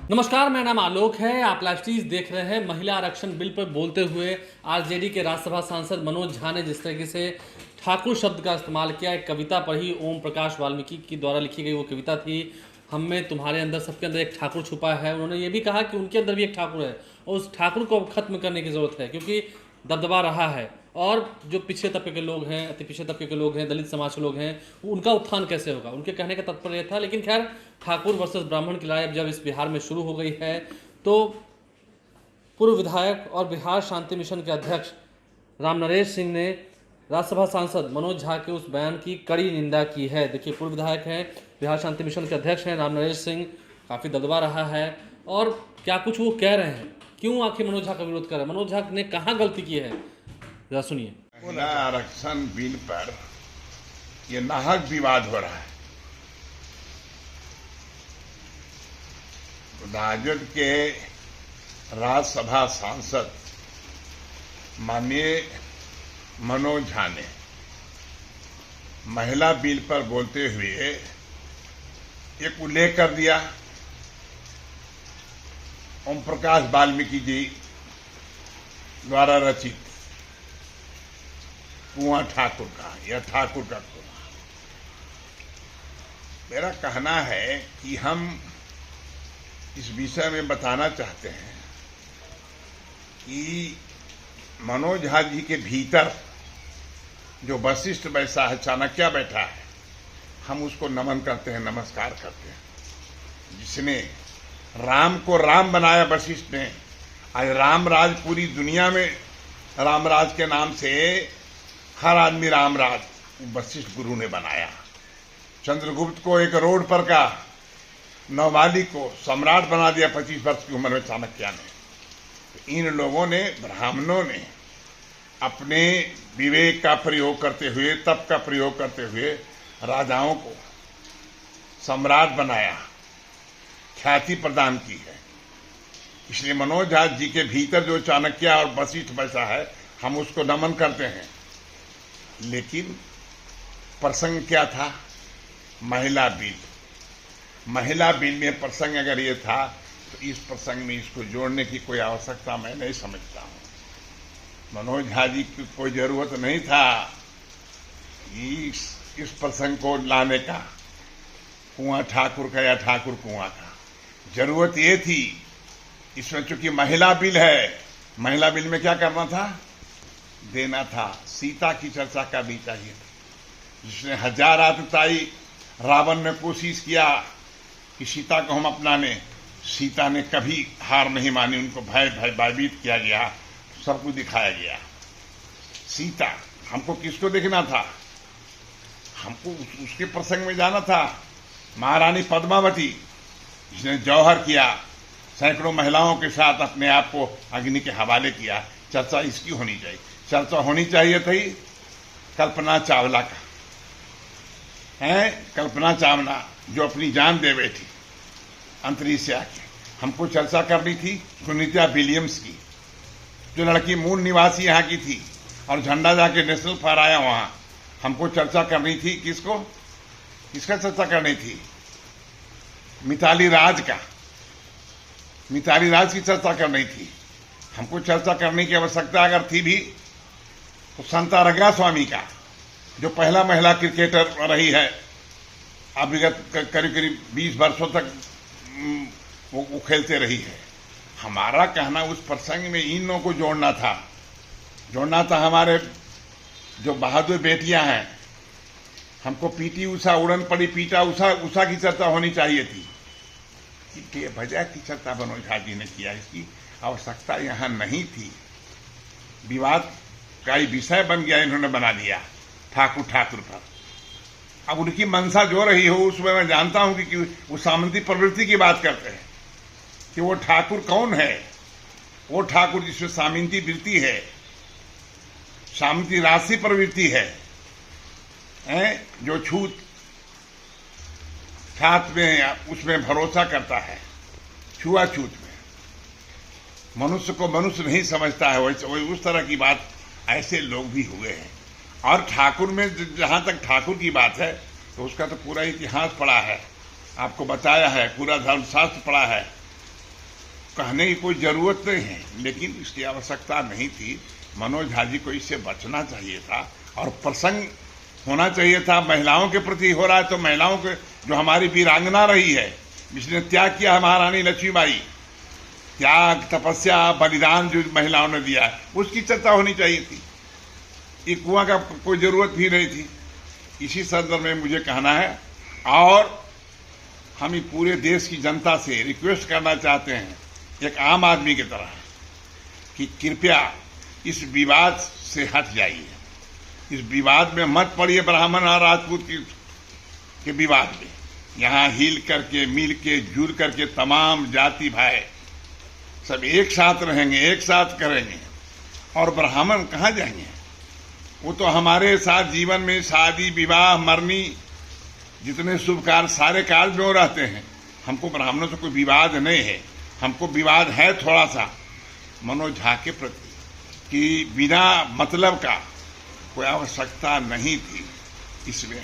नमस्कार, मेरा नाम आलोक है। आप लाइव स्ट्रीज देख रहे हैं। महिला आरक्षण बिल पर बोलते हुए आरजेडी के राज्यसभा सांसद मनोज झा ने जिस तरीके से ठाकुर शब्द का इस्तेमाल किया, एक कविता पढ़ी, ओम प्रकाश वाल्मीकि की द्वारा लिखी गई वो कविता थी, हम में तुम्हारे अंदर सबके अंदर एक ठाकुर छुपा है। उन्होंने ये भी कहा कि उनके अंदर भी एक ठाकुर है और उस ठाकुर को अब खत्म करने की ज़रूरत है, क्योंकि दबदबा रहा है। और जो पिछड़े तबके के लोग हैं, अति पिछड़े तबके के लोग हैं, दलित समाज के लोग हैं, उनका उत्थान कैसे होगा, उनके कहने का तात्पर्य था। लेकिन खैर, ठाकुर वर्सेस ब्राह्मण की लड़ाई जब इस बिहार में शुरू हो गई है, तो पूर्व विधायक और बिहार शांति मिशन के अध्यक्ष रामनरेश सिंह ने राज्यसभा सांसद मनोज झा के उस बयान की कड़ी निंदा की है। देखिए, पूर्व विधायक हैं, बिहार शांति मिशन के अध्यक्ष हैं रामनरेश सिंह, काफ़ी दबदबा रहा है और क्या कुछ वो कह रहे हैं, क्यों आखिर मनोज झा का विरोध कर रहे हैं, मनोज झा ने कहाँ गलती की है, जरा सुनिए। महिला आरक्षण बिल पर यह नाहक विवाद हो रहा है। राजद के राज्यसभा सांसद माननीय मनोज झा ने महिला बिल पर बोलते हुए एक उल्लेख कर दिया, ओम प्रकाश वाल्मीकि जी द्वारा रचित कुआं ठाकुर का या ठाकुर का कुआं। मेरा कहना है कि हम इस विषय में बताना चाहते हैं कि मनोज झा जी के भीतर जो वशिष्ठ बैठा है, चाणक्य बैठा है, हम उसको नमन करते हैं, नमस्कार करते हैं। जिसने राम को राम बनाया, वशिष्ठ ने, आज रामराज पूरी दुनिया में रामराज के नाम से हर आदमी रामराज वशिष्ठ गुरु ने बनाया। चंद्रगुप्त को एक रोड पर का नवमालिक को सम्राट बना दिया 25 वर्ष की उम्र में चाणक्य ने। तो इन लोगों ने, ब्राह्मणों ने अपने विवेक का प्रयोग करते हुए, तप का प्रयोग करते हुए राजाओं को सम्राट बनाया, ख्याति प्रदान की है। इसलिए मनोज झा जी के भीतर जो चाणक्य और वशिष्ठ बैठा है, हम उसको नमन करते हैं। लेकिन प्रसंग क्या था? महिला बिल। महिला बिल में प्रसंग अगर ये था तो इस प्रसंग में इसको जोड़ने की कोई आवश्यकता मैं नहीं समझता हूं। मनोज झा जी की कोई जरूरत नहीं था इस प्रसंग को लाने का, कुआं ठाकुर का या ठाकुर कुआं का। जरूरत ये थी, इसमें चूंकि महिला बिल है, महिला बिल में क्या करना था? देना था। सीता की चर्चा का भी चाहिए था, जिसने हजार आतताई रावण ने कोशिश किया कि सीता को हम अपनाने। सीता ने कभी हार नहीं मानी, उनको भयभीत किया गया, सब कुछ दिखाया गया। सीता, हमको किसको देखना था? हमको उसके प्रसंग में जाना था। महारानी पद्मावती, जिसने जौहर किया, सैकड़ों महिलाओं के साथ अपने आप को अग्नि के हवाले किया, चर्चा इसकी होनी चाहिए। चर्चा होनी चाहिए थी कल्पना चावला का, है कल्पना चावला, जो अपनी जान दे बैठी अंतरिक्ष से आके। हमको चर्चा करनी थी सुनीता विलियम्स की, जो लड़की मूल निवासी यहाँ की थी और झंडा जाके नेशनल फहराया वहां। हमको चर्चा करनी थी किसका चर्चा करनी थी? मिताली राज का, मिताली राज की चर्चा करनी थी। हमको चर्चा करने की आवश्यकता अगर थी भी तो संता रंगा स्वामी का, जो पहला महिला क्रिकेटर रही है, अब विगत करीब 20 वर्षों तक वो खेलते रही है। हमारा कहना उस प्रसंग में इन लोगों को जोड़ना था। हमारे जो बहादुर बेटियां हैं, हमको पीटी उषा, उड़न पड़ी पीटा उषा की चर्चा होनी चाहिए थी। बेवजह की चर्चा मनोज झा जी ने किया, इसकी आवश्यकता यहां नहीं थी। विवाद का विषय बन गया, इन्होंने बना दिया ठाकुर पर। अब उनकी मंशा जो रही हो, उसमें मैं जानता हूं कि वो सामंती प्रवृत्ति की बात करते हैं कि वो ठाकुर कौन है? वो ठाकुर जिसमें सामंती वृत्ति है, सामंती राशि प्रवृत्ति है, जो छूत छात में उसमें भरोसा करता है, छुआछूत में मनुष्य को मनुष्य नहीं समझता है, वही उस तरह की बात ऐसे लोग भी हुए हैं। और ठाकुर में जहां तक ठाकुर की बात है, तो उसका तो पूरा इतिहास पढ़ा है, आपको बताया है, पूरा धर्मशास्त्र पढ़ा है कहने की कोई जरूरत नहीं है, लेकिन इसकी आवश्यकता नहीं थी। मनोज झा जी को इससे बचना चाहिए था और प्रसंग होना चाहिए था। महिलाओं के प्रति हो रहा है तो महिलाओं के, जो हमारी वीरांगना रही है, जिसने त्याग किया है, महारानी लक्ष्मीबाई, त्याग, तपस्या, बलिदान जो महिलाओं ने दिया है, उसकी चर्चा होनी चाहिए थी। ये कुआं का कोई जरूरत भी नहीं थी। इसी संदर्भ में मुझे कहना है, और हम पूरे देश की जनता से रिक्वेस्ट करना चाहते हैं, एक आम आदमी की तरह, कि कृपया इस विवाद से हट जाइए। इस विवाद में मत पड़िए, ब्राह्मण और राजपूत के विवाद में। यहाँ हिल करके, मिल के, जुड़ करके तमाम जाति भाई सब एक साथ रहेंगे, एक साथ करेंगे। और ब्राह्मण कहाँ जाएंगे? वो तो हमारे साथ जीवन में शादी, विवाह, मरनी, जितने शुभ कार्य, सारे कार्य में वो रहते हैं। हमको ब्राह्मणों से कोई विवाद नहीं है। हमको विवाद है थोड़ा सा मनोज झा के प्रति, कि बिना मतलब का कोई आवश्यकता नहीं थी इसमें।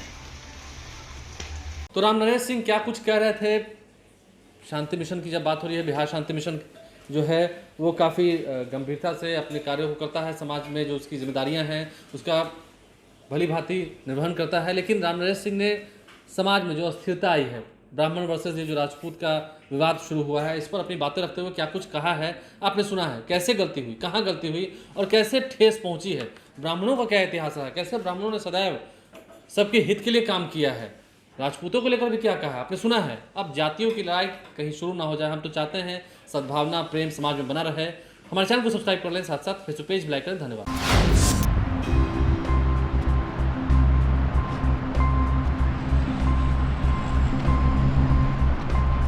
तो राम नरेश सिंह क्या कुछ कह रहे थे? शांति मिशन की जब बात हो रही है, बिहार शांति मिशन जो है वो काफ़ी गंभीरता से अपने कार्यों को करता है, समाज में जो उसकी जिम्मेदारियां हैं उसका भली भांति निर्वहन करता है। लेकिन राम नरेश सिंह ने समाज में जो अस्थिरता आई है, ब्राह्मण वर्सेस ये जो राजपूत का विवाद शुरू हुआ है, इस पर अपनी बातें रखते हुए क्या कुछ कहा है आपने सुना है। कैसे गलती हुई, कहाँ गलती हुई और कैसे ठेस पहुंची है, ब्राह्मणों का क्या इतिहास रहा, कैसे ब्राह्मणों ने सदैव सबके हित के लिए काम किया है, राजपूतों को लेकर भी क्या कहा आपने सुना है। अब जातियों की लड़ाई कहीं शुरू ना हो जाए। हम तो चाहते हैं सद्भावना, प्रेम समाज में बना रहे। हमारे चैनल को सब्सक्राइब कर लें, साथ साथ फेसबुक पेज भी लाइक करें। धन्यवाद।